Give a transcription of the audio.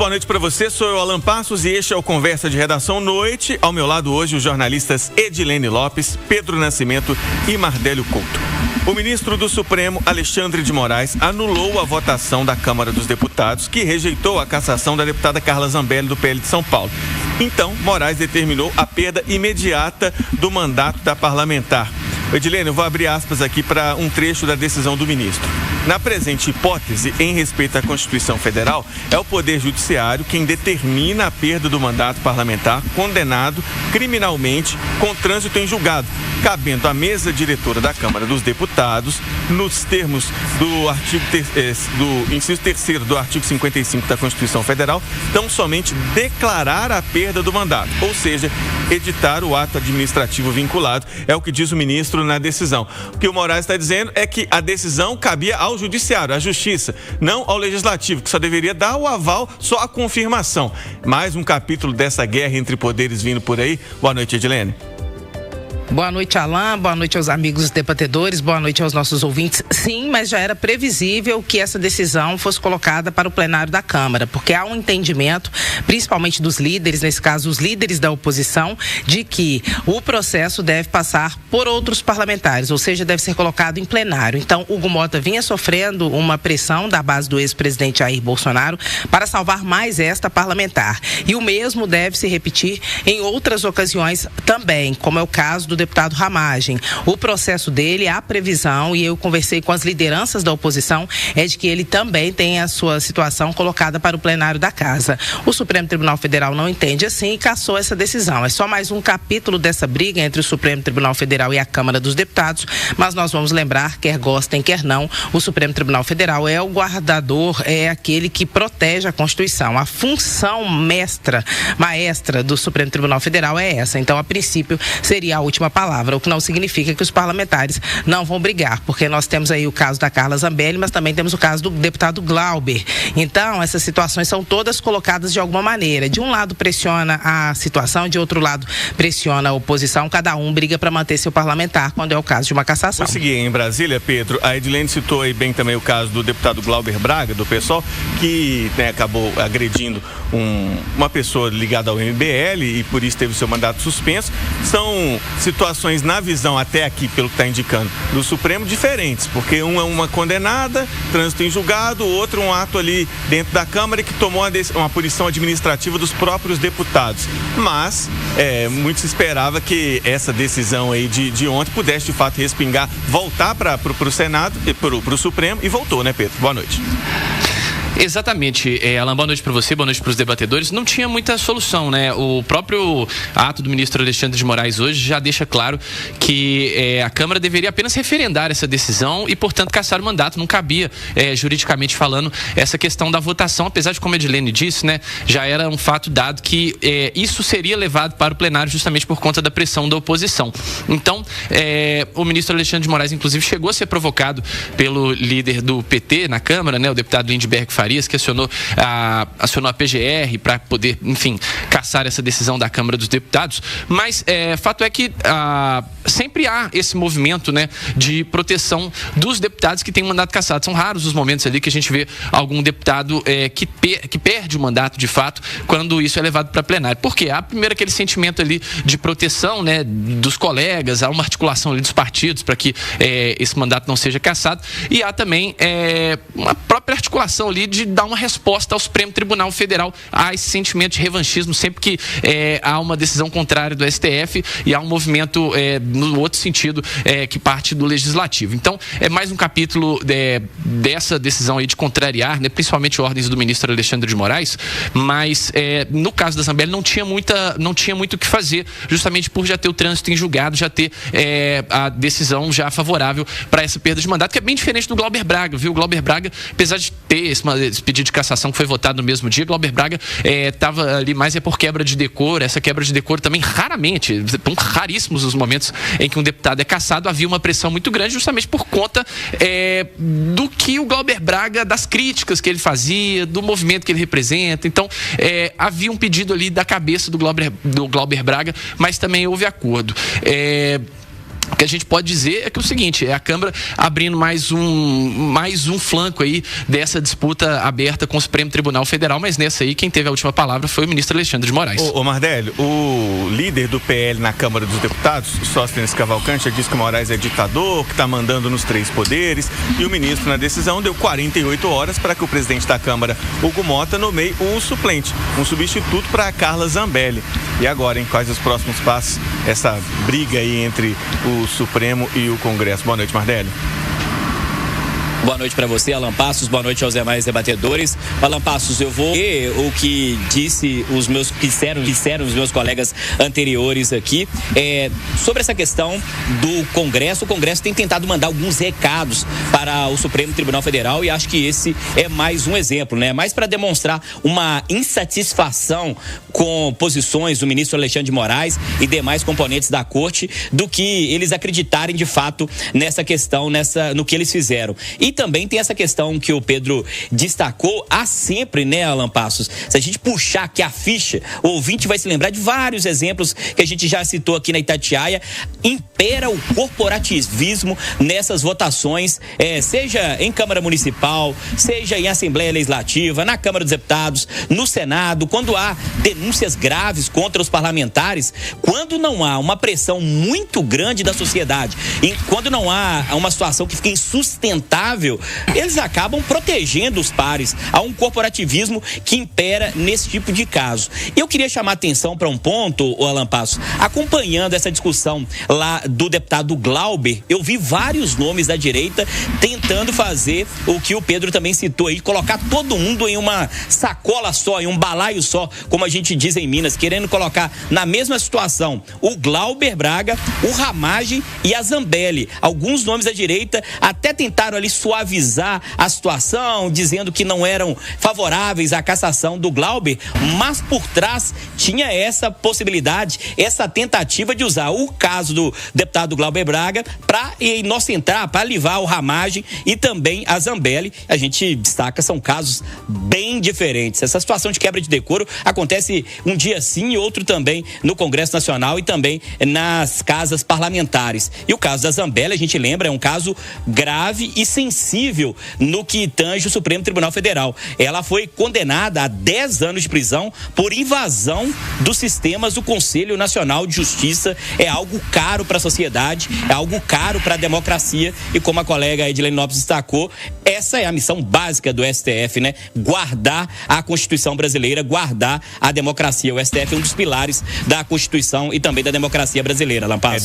boa noite para você. Sou eu, Alan Passos, e este é o Conversa de Redação Noite. Ao meu lado hoje, os jornalistas Edilene Lopes, Pedro Nascimento e Mardélio Couto. O ministro do Supremo, Alexandre de Moraes, anulou a votação da Câmara dos Deputados, que rejeitou a cassação da deputada Carla Zambelli, do PL de São Paulo. Então, Moraes determinou a perda imediata do mandato da parlamentar. Edilene, eu vou abrir aspas aqui para um trecho da decisão do ministro. Na presente hipótese, em respeito à Constituição Federal, é o Poder Judiciário quem determina a perda do mandato parlamentar condenado criminalmente com trânsito em julgado, cabendo à mesa diretora da Câmara dos Deputados, nos termos do artigo do inciso 3º do artigo 55 da Constituição Federal, tão somente declarar a perda do mandato, ou seja, editar o ato administrativo vinculado, é o que diz o ministro na decisão. O que o Moraes está dizendo é que a decisão cabia ao Judiciário, à Justiça, não ao Legislativo, que só deveria dar o aval, só a confirmação. Mais um capítulo dessa guerra entre poderes vindo por aí. Boa noite, Edilene. Boa noite, Alain. Boa noite aos amigos debatedores. Boa noite aos nossos ouvintes. Sim, mas já era previsível que essa decisão fosse colocada para o plenário da Câmara, porque há um entendimento, principalmente dos líderes, nesse caso os líderes da oposição, de que o processo deve passar por outros parlamentares, ou seja, deve ser colocado em plenário. Então, Hugo Mota vinha sofrendo uma pressão da base do ex-presidente Jair Bolsonaro para salvar mais esta parlamentar. E o mesmo deve se repetir em outras ocasiões também, como é o caso do deputado Ramagem. O processo dele, a previsão, e eu conversei com as lideranças da oposição, é de que ele também tem a sua situação colocada para o plenário da Casa. O Supremo Tribunal Federal não entende assim e cassou essa decisão. É só mais um capítulo dessa briga entre o Supremo Tribunal Federal e a Câmara dos Deputados, mas nós vamos lembrar, quer gostem, quer não, o Supremo Tribunal Federal é o guardador, é aquele que protege a Constituição. A função maestra do Supremo Tribunal Federal é essa. Então, a princípio, seria a última palavra, o que não significa que os parlamentares não vão brigar, porque nós temos aí o caso da Carla Zambelli, mas também temos o caso do deputado Glauber. Então, essas situações são todas colocadas de alguma maneira. De um lado pressiona a situação, de outro lado pressiona a oposição, cada um briga para manter seu parlamentar, quando é o caso de uma cassação. Vou seguir em Brasília, Pedro. A Edilene citou aí bem também o caso do deputado Glauber Braga, do PSOL, que acabou agredindo uma pessoa ligada ao MBL e por isso teve seu mandato suspenso. São situações, na visão até aqui, pelo que está indicando, do Supremo, diferentes, porque um é uma condenada, trânsito em julgado, o outro um ato ali dentro da Câmara que tomou uma punição administrativa dos próprios deputados. Mas muito se esperava que essa decisão aí de ontem pudesse de fato respingar, voltar para o Senado, para o Supremo, e voltou, né, Pedro? Boa noite. Exatamente, Alan, boa noite para você, boa noite para os debatedores. Não tinha muita solução, né? O próprio ato do ministro Alexandre de Moraes hoje já deixa claro que a Câmara deveria apenas referendar essa decisão e, portanto, cassar o mandato. Não cabia, juridicamente falando, essa questão da votação, apesar de, como a Edilene disse, né, já era um fato dado que isso seria levado para o plenário justamente por conta da pressão da oposição. Então, o ministro Alexandre de Moraes, inclusive, chegou a ser provocado pelo líder do PT na Câmara, né, o deputado Lindbergh Farias, que acionou a PGR para poder, enfim, cassar essa decisão da Câmara dos Deputados, mas fato é que sempre há esse movimento, né, de proteção dos deputados que têm mandato cassado. São raros os momentos ali que a gente vê algum deputado que perde o mandato de fato quando isso é levado para plenário. Por quê? Há primeiro aquele sentimento ali de proteção, né, dos colegas, há uma articulação ali dos partidos para que esse mandato não seja cassado, e há também uma própria articulação ali de dar uma resposta ao Supremo Tribunal Federal a esse sentimento de revanchismo sempre que há uma decisão contrária do STF e há um movimento no outro sentido que parte do Legislativo. Então, é mais um capítulo dessa decisão aí de contrariar, né, principalmente ordens do ministro Alexandre de Moraes, mas no caso da Zambelli não tinha muito o que fazer, justamente por já ter o trânsito em julgado, já ter a decisão já favorável para essa perda de mandato, que é bem diferente do Glauber Braga, viu? O Glauber Braga, apesar de ter esse pedido de cassação que foi votado no mesmo dia, Glauber Braga estava ali mais por quebra de decoro. Essa quebra de decoro também raramente, raríssimos os momentos em que um deputado é cassado, havia uma pressão muito grande justamente por conta do que o Glauber Braga, das críticas que ele fazia, do movimento que ele representa. Então, havia um pedido ali da cabeça do Glauber Braga, mas também houve acordo. que a gente pode dizer é que é o seguinte, é a Câmara abrindo mais um flanco aí dessa disputa aberta com o Supremo Tribunal Federal, mas nessa aí quem teve a última palavra foi o ministro Alexandre de Moraes. Ô Mardélio, o líder do PL na Câmara dos Deputados, Sóstenes Cavalcante, já disse que o Moraes é ditador, que está mandando nos 3 poderes, e o ministro, na decisão, deu 48 horas para que o presidente da Câmara, Hugo Mota, nomeie um suplente, um substituto para a Carla Zambelli. E agora, hein? Quais os próximos passos? Essa briga aí entre o Supremo e o Congresso. Boa noite, Mardélio. Boa noite para você, Alan Passos. Boa noite aos demais debatedores. Alan Passos, eu vou ler o que disseram os meus colegas anteriores aqui sobre essa questão do Congresso. O Congresso tem tentado mandar alguns recados para o Supremo Tribunal Federal e acho que esse é mais um exemplo, né? Mais para demonstrar uma insatisfação com posições do ministro Alexandre de Moraes e demais componentes da Corte do que eles acreditarem de fato nessa questão, no que eles fizeram. E também tem essa questão que o Pedro destacou, há sempre, né, Alan Passos? Se a gente puxar aqui a ficha, o ouvinte vai se lembrar de vários exemplos que a gente já citou aqui na Itatiaia. Impera o corporativismo nessas votações, seja em Câmara Municipal, seja em Assembleia Legislativa, na Câmara dos Deputados, no Senado, quando há denúncias graves contra os parlamentares, quando não há uma pressão muito grande da sociedade, quando não há uma situação que fica insustentável, eles acabam protegendo os pares. Há um corporativismo que impera nesse tipo de caso. Eu queria chamar a atenção para um ponto, Alan Passos, acompanhando essa discussão lá do deputado Glauber, eu vi vários nomes da direita tentando fazer o que o Pedro também citou aí, colocar todo mundo em uma sacola só, em um balaio só, como a gente diz em Minas, querendo colocar na mesma situação o Glauber Braga, o Ramagem e a Zambelli. Alguns nomes da direita até tentaram ali suavizar a situação, dizendo que não eram favoráveis à cassação do Glauber, mas por trás tinha essa possibilidade, essa tentativa de usar o caso do deputado Glauber Braga para inocentar, para livrar o Ramagem e também a Zambelli. A gente destaca, são casos bem diferentes. Essa situação de quebra de decoro acontece um dia sim e outro também no Congresso Nacional e também nas casas parlamentares. E o caso da Zambelli, a gente lembra, é um caso grave e sensível no que tange o Supremo Tribunal Federal. Ela foi condenada a 10 anos de prisão por invasão dos sistemas do Conselho Nacional de Justiça. É algo caro para a sociedade, é algo caro para a democracia e, como a colega Edilene Lopes destacou, essa é a missão básica do STF, né? Guardar a Constituição brasileira, guardar a democracia. O STF é um dos pilares da Constituição e também da democracia brasileira, Alan Passos.